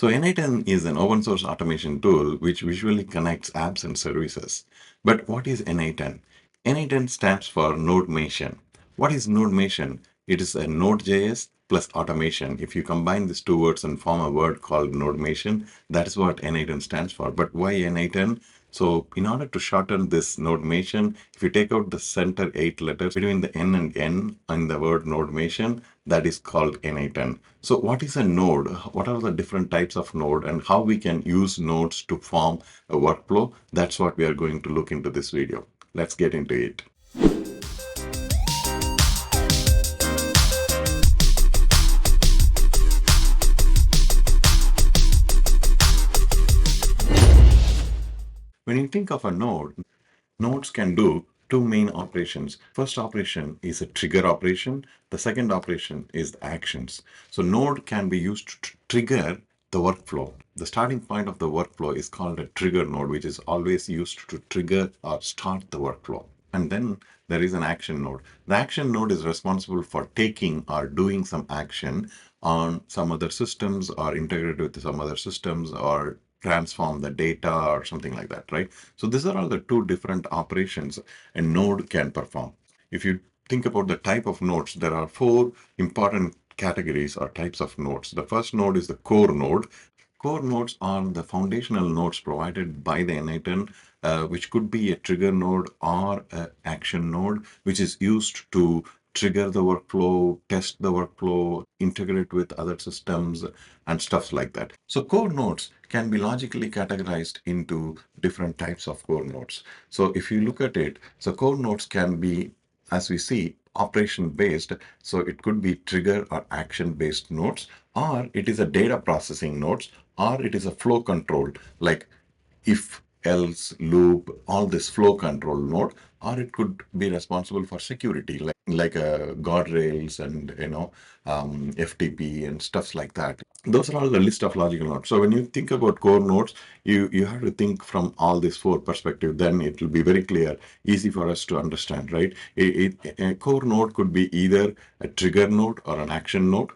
So N8N is an open source automation tool which visually connects apps and services. But what is N8N? N8N stands for Nodemation. What is Nodemation? It is a Node.js plus automation. If you combine these two words and form a word called Nodemation, that is what N8N stands for. But why N8N? So in order to shorten this Nodemation, if you take out the center 8 letters between the N and N in the word Nodemation, that is called N8N. So what is a node? What are the different types of node and how we can use nodes to form a workflow? That's what we are going to look into this video. Let's get into it. When you think of a node, nodes can do two main operations. First operation is a trigger operation. The second operation is the actions. So node can be used to trigger the workflow. The starting point of the workflow is called a trigger node, which is always used to trigger or start the workflow. And then there is an action node. The action node is responsible for taking or doing some action on some other systems or integrated with some other systems or transform the data or something like that, right? So these are all the two different operations a node can perform. If you think about the type of nodes, there are four important categories or types of nodes. The first node is the core node. Core nodes are the foundational nodes provided by the N8N, which could be a trigger node or an action node, which is used to trigger the workflow, test the workflow, integrate with other systems, and stuff like that. So core nodes can be logically categorized into different types of core nodes. So if you look at it, so core nodes can be, as we see, operation based. So it could be trigger or action based nodes, or it is a data processing nodes, or it is a flow control like if else loop, all this flow control node, or it could be responsible for security like guardrails and FTP and stuffs like that. Those are all the list of logical nodes. So when you think about core nodes, you have to think from all these four perspectives. Then it will be very clear, easy for us to understand, right? A core node could be either a trigger node or an action node,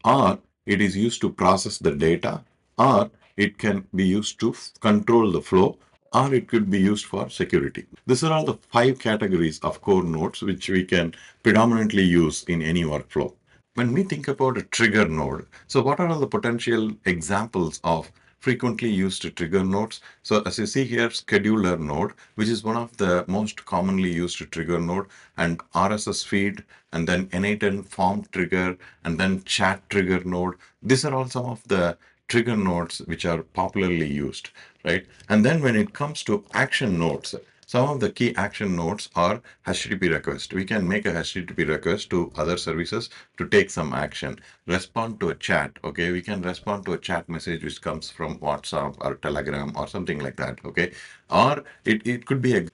or it is used to process the data, or it can be used to control the flow, or it could be used for security. These are all the five categories of core nodes which we can predominantly use in any workflow. When we think about a trigger node, so what are all the potential examples of frequently used trigger nodes? So as you see here, scheduler node, which is one of the most commonly used trigger node, and RSS feed, and then N8N form trigger, and then chat trigger node. These are all some of the trigger nodes which are popularly used, right? And then when it comes to action nodes, some of the key action nodes are HTTP request. We can make a HTTP request to other services to take some action. Respond to a chat, okay? We can respond to a chat message which comes from WhatsApp or Telegram or something like that, okay? Or it could be a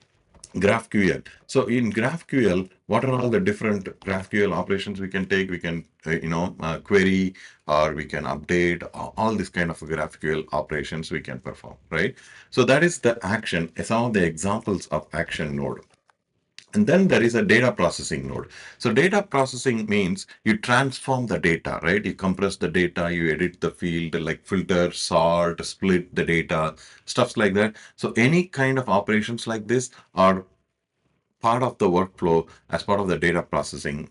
GraphQL. So in GraphQL, what are all the different GraphQL operations we can take? We can, query, or we can update, all these kind of GraphQL operations we can perform, right? So that is the action, some of the examples of action node. And then there is a data processing node. So data processing means you transform the data, right? You compress the data, you edit the field, like filter, sort, split the data, stuff like that. So any kind of operations like this are part of the workflow as part of the data processing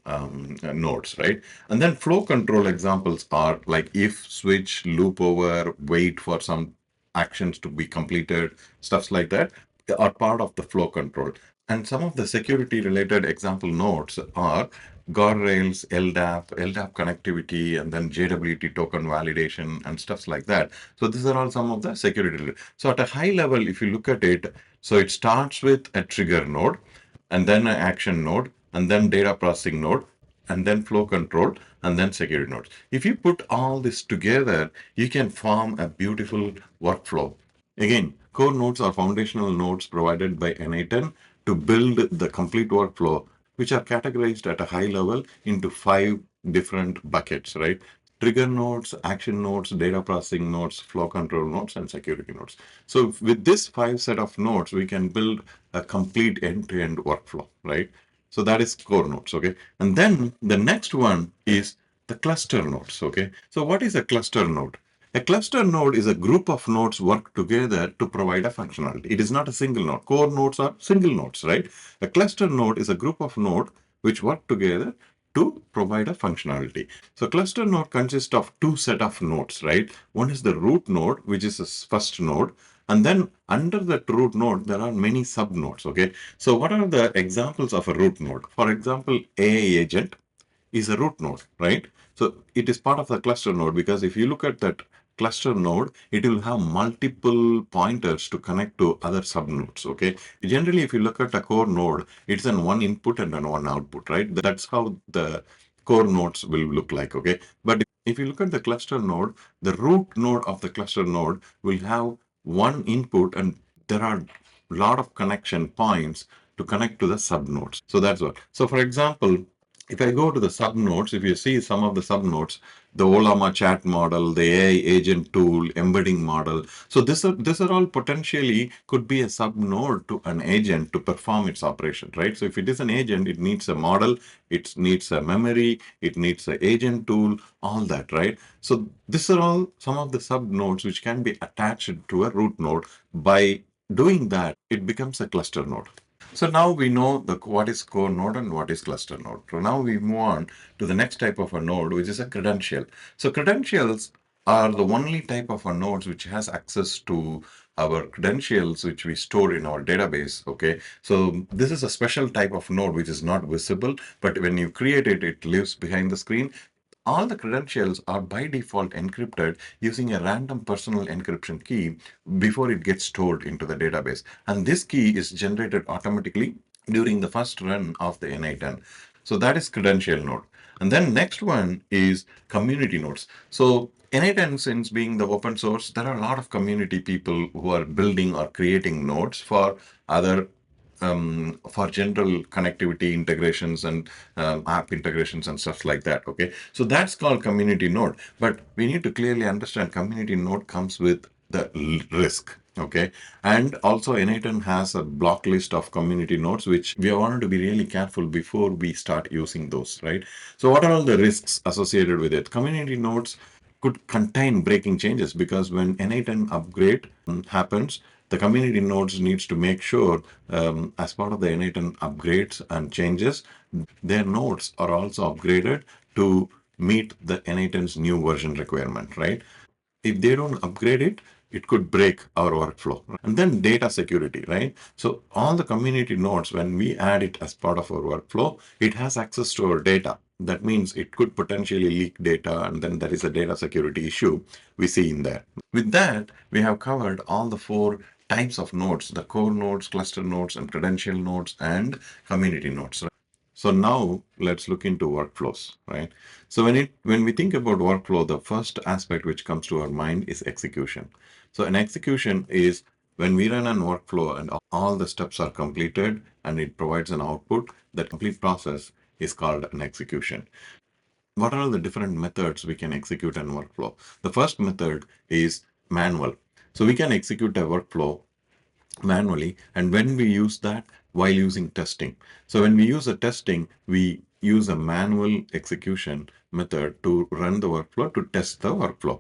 nodes, right? And then flow control examples are like if, switch, loop over, wait for some actions to be completed, stuffs like that are part of the flow control. And some of the security related example nodes are guardrails, LDAP connectivity, and then JWT token validation and stuffs like that. So these are all some of the security. So at a high level, if you look at it, so it starts with a trigger node, and then an action node, and then data processing node, and then flow control, and then security nodes. If you put all this together, you can form a beautiful workflow. Again, core nodes are foundational nodes provided by N8N to build the complete workflow, which are categorized at a high level into five different buckets, right? Trigger nodes, action nodes, data processing nodes, flow control nodes, and security nodes. So with this five set of nodes, we can build a complete end-to-end workflow, right? So that is core nodes, okay? And then the next one is the cluster nodes, okay? So what is a cluster node? A cluster node is a group of nodes work together to provide a functionality. It is not a single node. Core nodes are single nodes, right? A cluster node is a group of nodes which work together to provide a functionality. So cluster node consists of two set of nodes, right? One is the root node, which is the first node, and then under that root node, there are many subnodes. Okay. So what are the examples of a root node? For example, AI agent is a root node, right? So it is part of the cluster node because if you look at that cluster node, it will have multiple pointers to connect to other subnodes. Okay. Generally, if you look at a core node, it's an one input and an one output, right? That's how the core nodes will look like. Okay. But if you look at the cluster node, the root node of the cluster node will have one input and there are a lot of connection points to connect to the subnodes. So that's what. So for example, if I go to the subnodes, if you see some of the subnodes, the Olama chat model, the AI agent tool, embedding model. So these are all potentially could be a subnode to an agent to perform its operation, right? So if it is an agent, it needs a model, it needs a memory, it needs an agent tool, all that, right? So these are all some of the subnodes which can be attached to a root node. By doing that, it becomes a cluster node. So now we know what is core node and what is cluster node. So now we move on to the next type of a node, which is a credential. So credentials are the only type of a nodes which has access to our credentials which we store in our database. Okay, so this is a special type of node which is not visible, but when you create it, it lives behind the screen. All the credentials are by default encrypted using a random personal encryption key before it gets stored into the database. And this key is generated automatically during the first run of the N8N. So that is credential node. And then next one is community nodes. So N8N, since being the open source, there are a lot of community people who are building or creating nodes for other for general connectivity integrations and app integrations and stuff like that. Okay, so that's called community node. But we need to clearly understand community node comes with the risk. Okay, and also N8N has a block list of community nodes, which we wanted to be really careful before we start using those, right? So, what are all the risks associated with it? Community nodes could contain breaking changes because when N8N upgrade happens, the community nodes needs to make sure as part of the N8N upgrades and changes, their nodes are also upgraded to meet the N8N's new version requirement, right? If they don't upgrade it, it could break our workflow. And then data security, right? So all the community nodes, when we add it as part of our workflow, it has access to our data. That means it could potentially leak data, and then there is a data security issue we see in there. With that, we have covered all the four types of nodes: the core nodes, cluster nodes, and credential nodes, and community nodes. So now let's look into workflows, right? So when we think about workflow, the first aspect which comes to our mind is execution. So an execution is when we run an workflow and all the steps are completed and it provides an output, that complete process is called an execution. What are the different methods we can execute an workflow? The first method is manual. So we can execute a workflow manually, and when we use that while using testing. So when we use a testing, we use a manual execution method to run the workflow to test the workflow.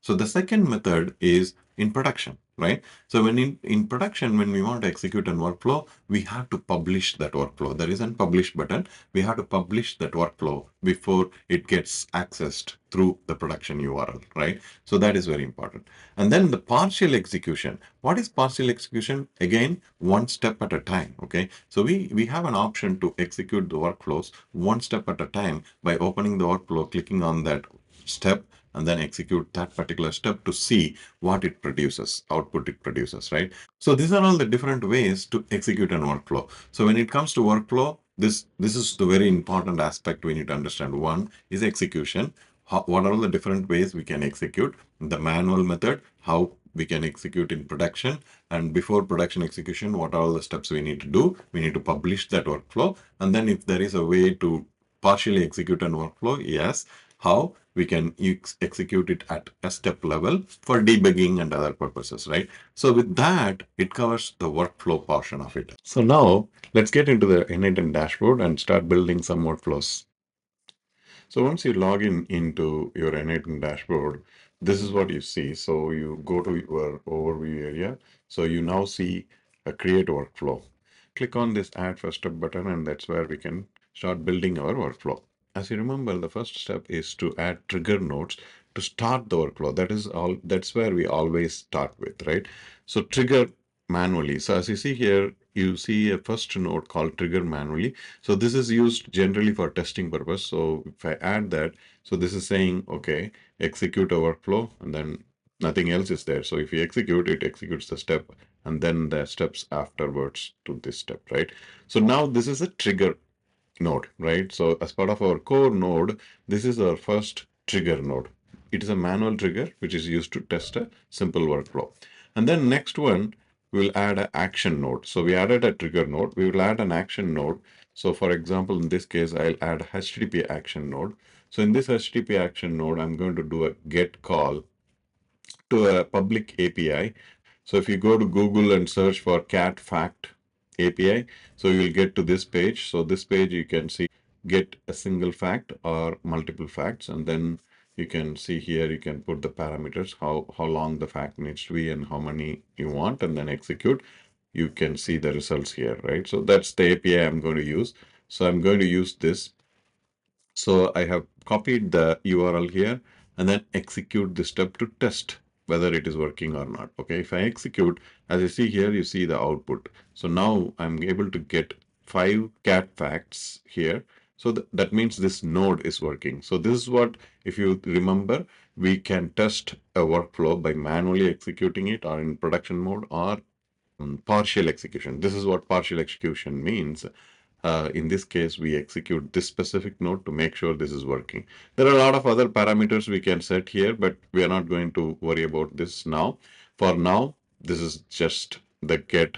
So the second method is in production, right? So when in production, when we want to execute a workflow, we have to publish that workflow. There is a publish button. We have to publish that workflow before it gets accessed through the production URL, right? So that is very important. And then the partial execution. What is partial execution? Again, one step at a time. Okay. So we have an option to execute the workflows one step at a time by opening the workflow, clicking on that step, and then execute that particular step to see what it produces, output it produces, right? So these are all the different ways to execute an workflow. So when it comes to workflow, this is the very important aspect we need to understand. One is execution. What are all the different ways we can execute? The manual method, how we can execute in production, and before production execution, what are all the steps we need to do? We need to publish that workflow, and then if there is a way to partially execute an workflow, yes, how we can execute it at a step level for debugging and other purposes, right? So with that, it covers the workflow portion of it. So now let's get into the N8N dashboard and start building some workflows. So once you log in into your N8N dashboard, this is what you see. So you go to your overview area. So you now see a create workflow. Click on this add first step button, and that's where we can start building our workflow. As you remember, the first step is to add trigger nodes to start the workflow. That is all, that's where we always start with, right? So trigger manually. So as you see here, you see a first node called trigger manually. So this is used generally for testing purpose. So if I add that, so this is saying, okay, execute a workflow, and then nothing else is there. So if you execute, it executes the step and then the steps afterwards to this step, right? So now this is a trigger node, right? So as part of our core node, this is our first trigger node. It is a manual trigger which is used to test a simple workflow. And then next one, we will add an action node. So we added a trigger node, we will add an action node. So for example, in this case, I'll add HTTP action node. So in this HTTP action node, I'm going to do a get call to a public API. So if you go to Google and search for cat fact API, so you'll get to this page. So this page you can see get a single fact or multiple facts, and then you can see here you can put the parameters, how long the fact needs to be and how many you want, and then execute. You can see the results here, right? So that's the API I'm going to use. So I'm going to use this. So I have copied the URL here and then execute this step to test whether it is working or not. Okay, if I execute, as you see here, you see the output. So now I'm able to get 5 cat facts here. So that means this node is working. So this is what, if you remember, we can test a workflow by manually executing it or in production mode or partial execution. This is what partial execution means. In this case, we execute this specific node to make sure this is working. There are a lot of other parameters we can set here, but we are not going to worry about this now. For now, this is just the get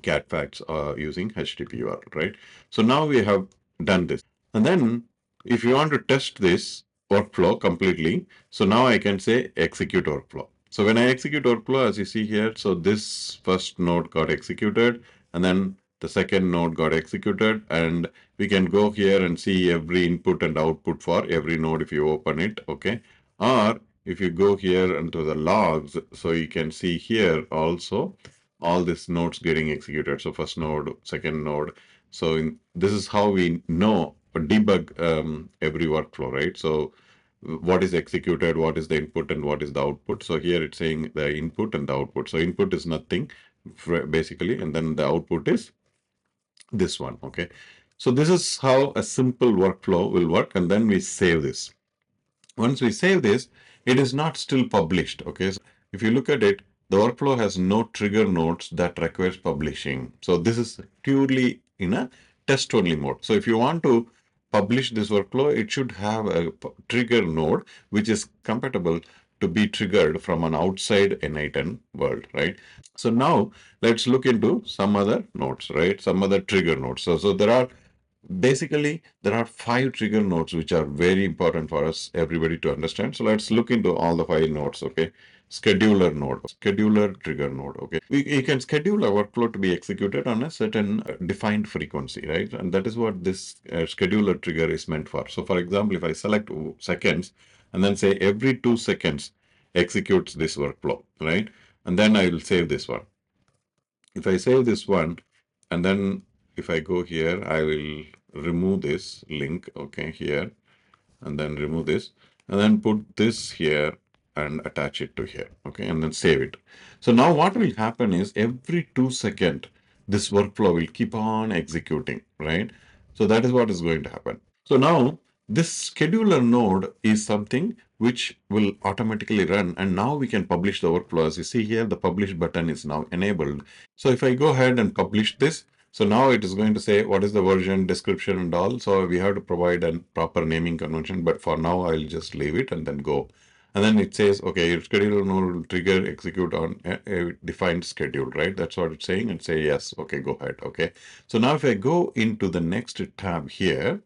cat facts using HTTP URL, right? So now we have done this. And then if you want to test this workflow completely, so now I can say execute workflow. So when I execute workflow, as you see here, so this first node got executed, and then the second node got executed, and we can go here and see every input and output for every node if you open it, okay? Or if you go here into the logs, so you can see here also all these nodes getting executed. So first node, second node. So this is how we know debug every workflow, right? So what is executed, what is the input, and what is the output. So here it's saying the input and the output. So input is nothing basically, and then the output is this one. Okay. So this is how a simple workflow will work, and then we save this. Once we save this, it is not still published. Okay. So if you look at it, the workflow has no trigger nodes that requires publishing. So this is purely in a test only mode. So if you want to publish this workflow, it should have a trigger node which is compatible to be triggered from an outside N8N world, right? So now let's look into some other nodes, right? Some other trigger nodes. So there are basically there are 5 trigger nodes which are very important for us, everybody to understand. So let's look into all the 5 nodes, okay? Scheduler trigger node, okay? You can schedule a workflow to be executed on a certain defined frequency, right? And that is what this scheduler trigger is meant for. So for example, if I select seconds and then say every 2 seconds executes this workflow, right? And then I will save this one. If I save this one, and then if I go here, I will remove this link, okay, here, and then remove this, and then put this here and attach it to here, okay, and then save it. So now what will happen is every 2 seconds, this workflow will keep on executing, right? So that is what is going to happen. So now this scheduler node is something which will automatically run, and now we can publish the workflow. As you see here, the publish button is now enabled. So if I go ahead and publish this, so now it is going to say what is the version, description, and all. So we have to provide a proper naming convention, but for now I'll just leave it and then go. And then it says, okay, your scheduler node will trigger execute on a defined schedule, right? That's what it's saying, and say yes. Okay, go ahead. Okay. So now if I go into the next tab here,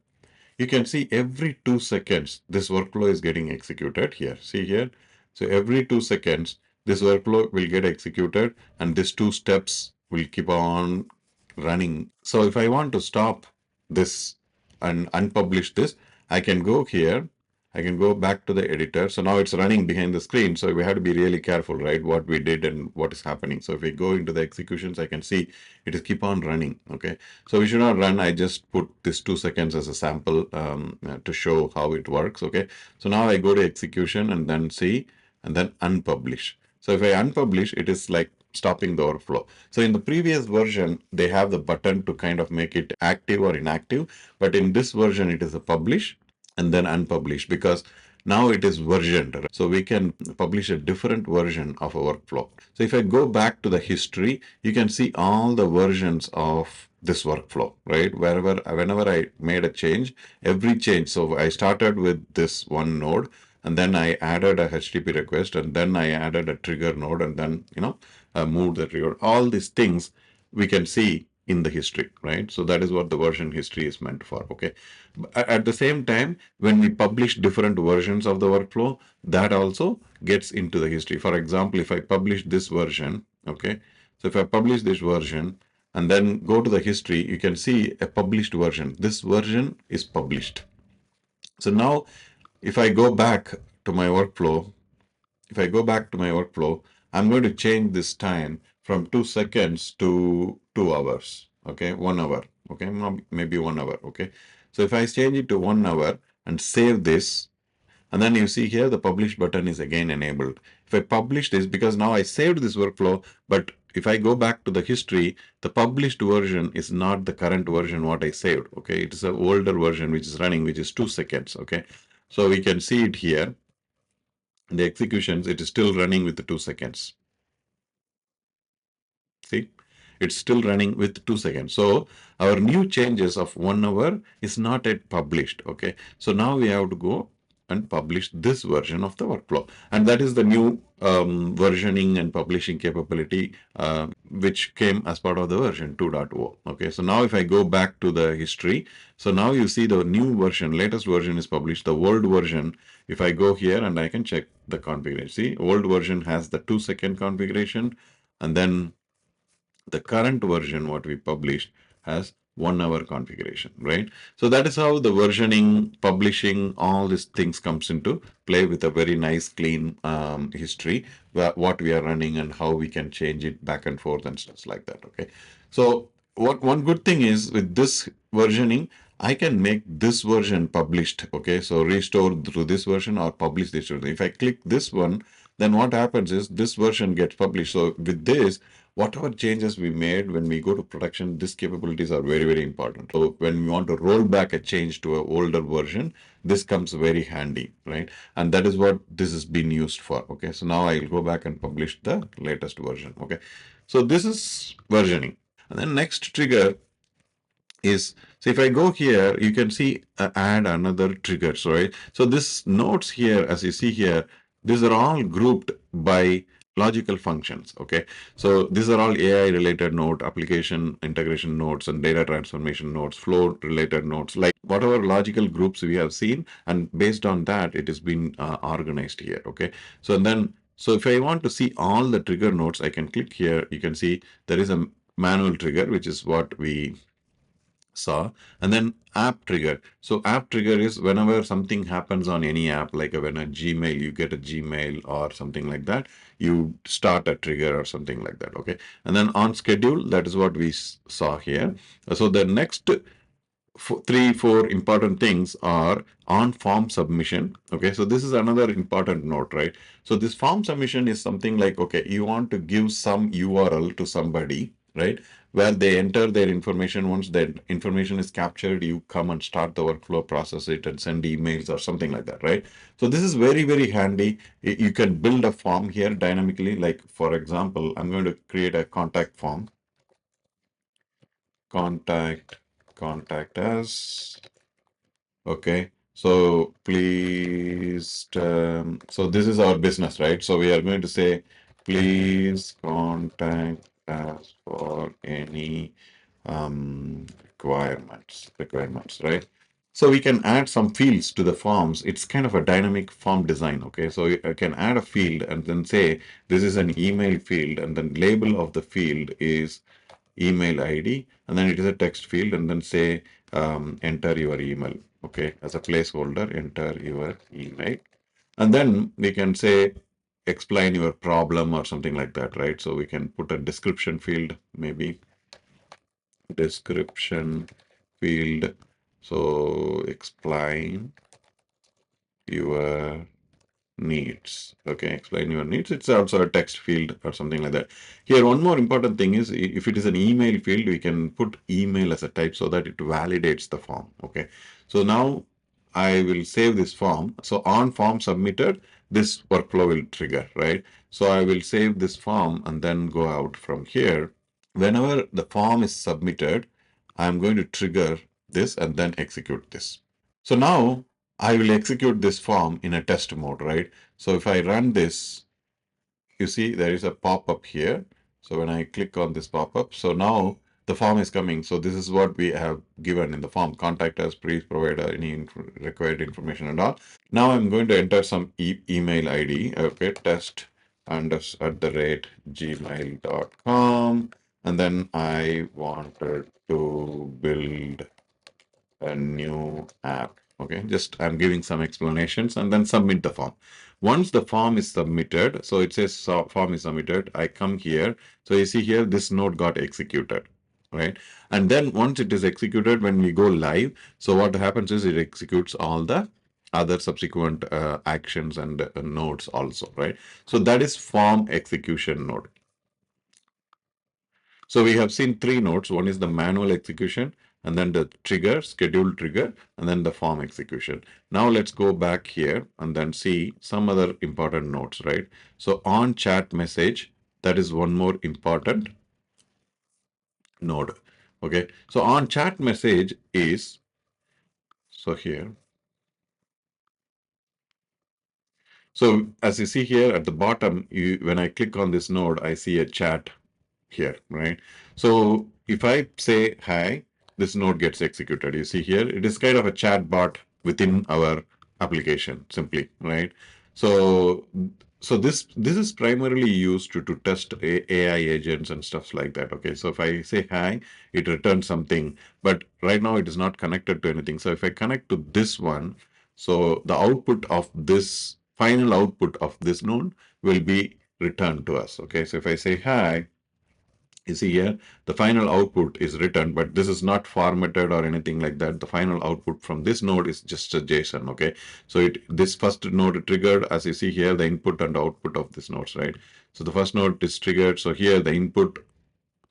you can see every 2 seconds this workflow is getting executed here. See here. So every 2 seconds this workflow will get executed, and these 2 steps will keep on running. So if I want to stop this and unpublish this, I can go here I can go back to the editor. So now it's running behind the screen. So we have to be really careful, right? What we did and what is happening. So if we go into the executions, I can see it is keep on running. Okay. So we should not run. I just put this 2 seconds as a sample to show how it works. Okay. So now I go to execution and then see and then unpublish. So if I unpublish, it is like stopping the overflow. So in the previous version, they have the button to kind of make it active or inactive. But in this version, it is a publish and then unpublish because now it is versioned. So we can publish a different version of a workflow. So if I go back to the history, you can see all the versions of this workflow, right? Whenever I made a change, every change. So I started with this one node and then I added a HTTP request and then I added a trigger node and then, moved the trigger. All these things we can see in the history, right? So that is what the version history is meant for. Okay. At the same time, when we publish different versions of the workflow, that also gets into the history. For example, if I publish this version, okay, so if I publish this version and then go to the history, you can see a published version. This version is published. So now, if I go back to my workflow, if I go back to my workflow, I'm going to change this time from 2 seconds to 2 hours. Okay, 1 hour. Okay, maybe 1 hour. Okay, so if I change it to 1 hour and save this, and then you see here the publish button is again enabled. If I publish this, because now I saved this workflow, but if I go back to the history, the published version is not the current version what I saved. Okay, it is an older version which is running, which is 2 seconds. Okay, so we can see it here the executions, it is still running with the 2 seconds. See, it's still running with 2 seconds. So our new changes of 1 hour is not yet published. Okay. So now we have to go and publish this version of the workflow. And that is the new versioning and publishing capability which came as part of the version 2.0. Okay. So now if I go back to the history, so now you see the new version, latest version is published. The old version, if I go here and I can check the configuration, see, old version has the 2 second configuration and then the current version what we published has 1 hour configuration, right? So that is how the versioning, publishing, all these things comes into play with a very nice clean history what we are running and how we can change it back and forth and stuff like that. Okay, so what one good thing is with this versioning, I can make this version published. Okay, so restore through this version or publish this version. If I click this one, then what happens is this version gets published. So with this, whatever changes we made when we go to production, these capabilities are very, very important. So when we want to roll back a change to an older version, this comes very handy, right? And that is what this is being used for. Okay, so now I'll go back and publish the latest version. Okay, so this is versioning. And then next trigger is, so if I go here, you can see add another triggers, right? So this nodes here, as you see here, these are all grouped by logical functions. Okay, so these are all AI related node, application integration nodes, and data transformation nodes, flow related nodes, like whatever logical groups we have seen, and based on that, it has been organized here. Okay, so then, so if I want to see all the trigger nodes, I can click here. You can see there is a manual trigger, which is what we saw, and then app trigger. So app trigger is whenever something happens on any app, like when a Gmail, you get a Gmail or something like that, you start a trigger or something like that. Okay, and then on schedule, that is what we saw here. So the next three, four important things are on form submission. Okay, so this is another important note, right? So this form submission is something like, okay, you want to give some URL to somebody, right? Where they enter their information. Once that information is captured, you come and start the workflow, process it, and send emails or something like that, right? So this is very, very handy. You can build a form here dynamically. Like, for example, I'm going to create a contact form. Contact us. Okay, so please, so this is our business, right? So we are going to say, please contact us for any requirements, right? So we can add some fields to the forms. It's kind of a dynamic form design. Okay, so I can add a field and then say this is an email field, and then label of the field is email ID, and then it is a text field, and then say enter your email. Okay, as a placeholder, enter your email. And then we can say, explain your problem or something like that, right? So we can put a description field, maybe description field. So explain your needs. Okay, explain your needs. It's also a text field or something like that. Here, one more important thing is if it is an email field, we can put email as a type so that it validates the form. Okay, so now I will save this form. So on form submitted, this workflow will trigger, right? So I will save this form and then go out from here. Whenever the form is submitted, I'm going to trigger this and then execute this. So now I will execute this form in a test mode, right? So if I run this, you see there is a pop-up here. So when I click on this pop-up, so now the form is coming. So this is what we have given in the form. Contact us, please provide any required information and all. Now I'm going to enter some email ID. Okay, test @gmail.com. And then I wanted to build a new app. Okay, just I'm giving some explanations and then submit the form. Once the form is submitted, so it says form is submitted, I come here. So you see here, this node got executed, right? And then once it is executed, when we go live, so what happens is it executes all the other subsequent actions and nodes also, right? So that is form execution node. So we have seen three nodes. One is the manual execution, and then the trigger, scheduled trigger, and then the form execution. Now let's go back here and then see some other important nodes, right? So on chat message, that is one more important node. Okay. So on chat message is, so here. So as you see here at the bottom, when I click on this node, I see a chat here, right? So if I say hi, this node gets executed. You see here, it is kind of a chat bot within our application simply, right? So this is primarily used to test AI agents and stuff like that. Okay, so if I say hi, it returns something, but right now it is not connected to anything. So if I connect to this one, so the output of this final output of this node will be returned to us. Okay, so if I say hi, you see here, the final output is written, but this is not formatted or anything like that. The final output from this node is just a JSON. Okay, so this first node triggered, as you see here, the input and output of this nodes, right? So the first node is triggered. So here the input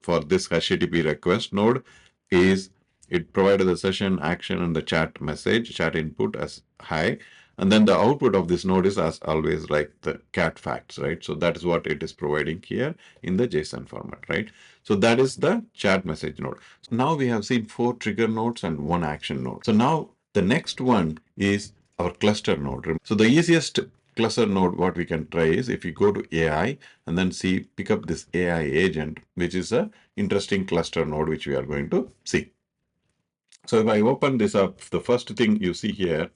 for this HTTP request node is it provided the session action and the chat message, chat input as hi. And then the output of this node is as always like the cat facts, right? So that is what it is providing here in the JSON format, right? So that is the chat message node. So now we have seen 4 trigger nodes and 1 action node. So now the next one is our cluster node. So the easiest cluster node what we can try is if you go to AI and then see pick up this AI agent, which is a interesting cluster node which we are going to see. So if I open this up, the first thing you see here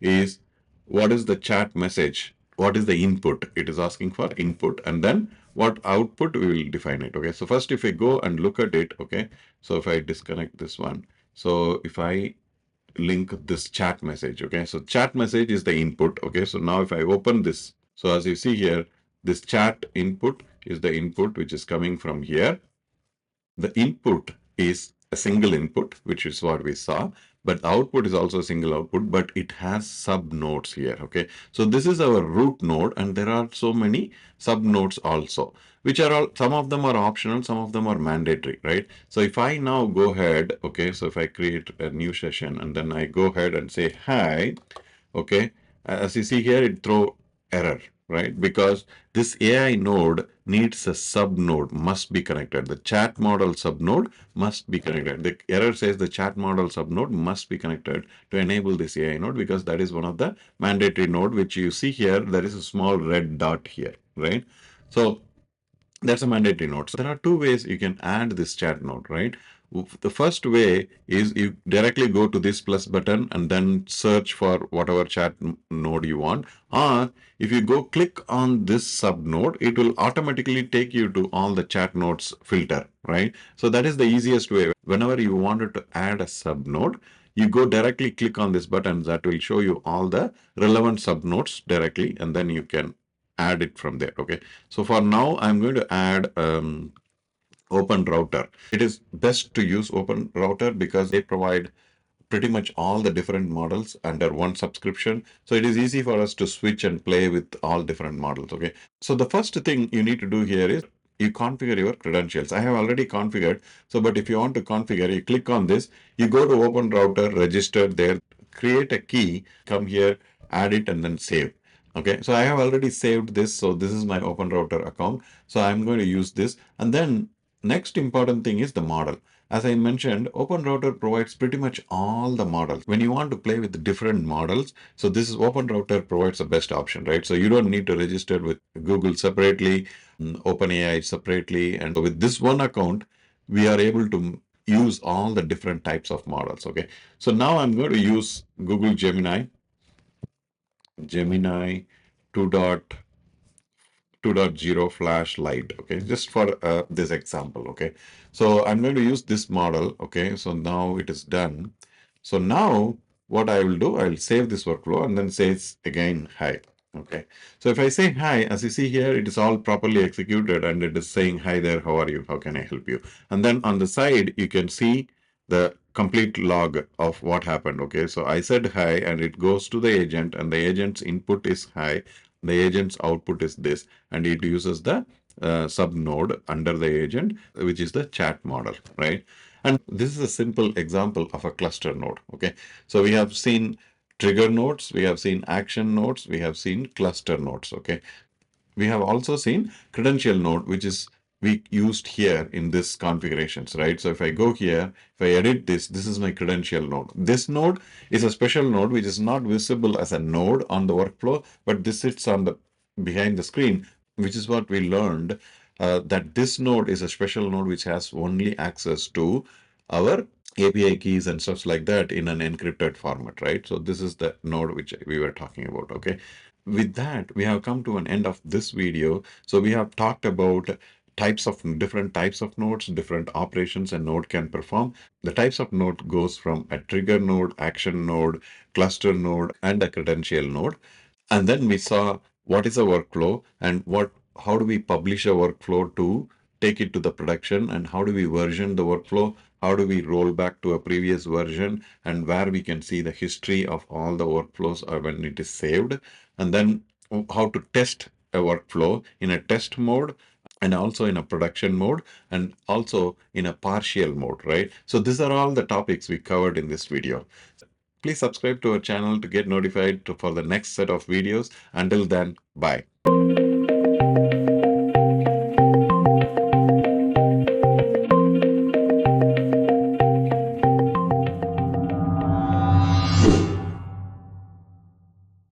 is what is the chat message, what is the input, it is asking for input, and then what output we will define it. Okay, so first if I go and look at it, okay, so if I disconnect this one, so if I link this chat message, okay, so chat message is the input. Okay, so now if I open this, so as you see here, this chat input is the input which is coming from here. The input is a single input, which is what we saw, but the output is also a single output, but it has sub nodes here. Okay, so this is our root node, and there are so many sub nodes also, which are all, some of them are optional, some of them are mandatory, right? So if I now go ahead, okay, so if I create a new session and then I go ahead and say hi, okay, as you see here, it throw error, right? Because this AI node needs a sub node, must be connected. The chat model sub node must be connected. The error says the chat model sub node must be connected to enable this AI node, because that is one of the mandatory node, which you see here. There is a small red dot here, right? So that's a mandatory node. So there are two ways you can add this chat node, right? The first way is you directly go to this plus button and then search for whatever chat node you want. Or if you go click on this sub node, it will automatically take you to all the chat nodes filter, right? So that is the easiest way. Whenever you wanted to add a sub node, you go directly click on this button that will show you all the relevant subnodes directly, and then you can add it from there. Okay. So for now, I'm going to add Open Router. It is best to use Open Router because they provide pretty much all the different models under one subscription. So it is easy for us to switch and play with all different models. Okay. So the first thing you need to do here is you configure your credentials. I have already configured. So, but if you want to configure, you click on this, you go to Open Router, register there, create a key, come here, add it, and then save. Okay. So I have already saved this. So this is my Open Router account. So I'm going to use this. And then next important thing is the model. As I mentioned, Open Router provides pretty much all the models. When you want to play with different models, so this is Open Router provides the best option, right? So you don't need to register with Google separately, OpenAI separately, and with this one account, we are able to use all the different types of models. Okay, so now I'm going to use Google Gemini 2. 2.0 flashlight. Okay, just for this example. Okay, so I'm going to use this model. Okay, so now it is done. So now what I will do, I'll save this workflow and then say again hi. Okay, so if I say hi, as you see here, it is all properly executed and it is saying hi there, how are you, how can I help you? And then on the side you can see the complete log of what happened. Okay, so I said hi and it goes to the agent and the agent's input is hi, the agent's output is this, and it uses the sub node under the agent, which is the chat model, right? And this is a simple example of a cluster node. Okay, so we have seen trigger nodes, we have seen action nodes, we have seen cluster nodes. Okay, we have also seen credential node, which is we used here in this configurations, right? So if I go here, if I edit this, this is my credential node. This node is a special node which is not visible as a node on the workflow, but this sits on the behind the screen, which is what we learned, that this node is a special node which has only access to our API keys and stuff like that in an encrypted format, right? So this is the node which we were talking about. Okay. With that, we have come to an end of this video. So we have talked about different types of nodes, different operations a node can perform. The types of node goes from a trigger node, action node, cluster node, and a credential node. And then we saw what is a workflow and how do we publish a workflow to take it to the production, and how do we version the workflow, how do we roll back to a previous version, and where we can see the history of all the workflows or when it is saved, and then how to test a workflow in a test mode and also in a production mode and also in a partial mode, right? So these are all the topics we covered in this video. Please subscribe to our channel to get notified for the next set of videos. Until then, bye.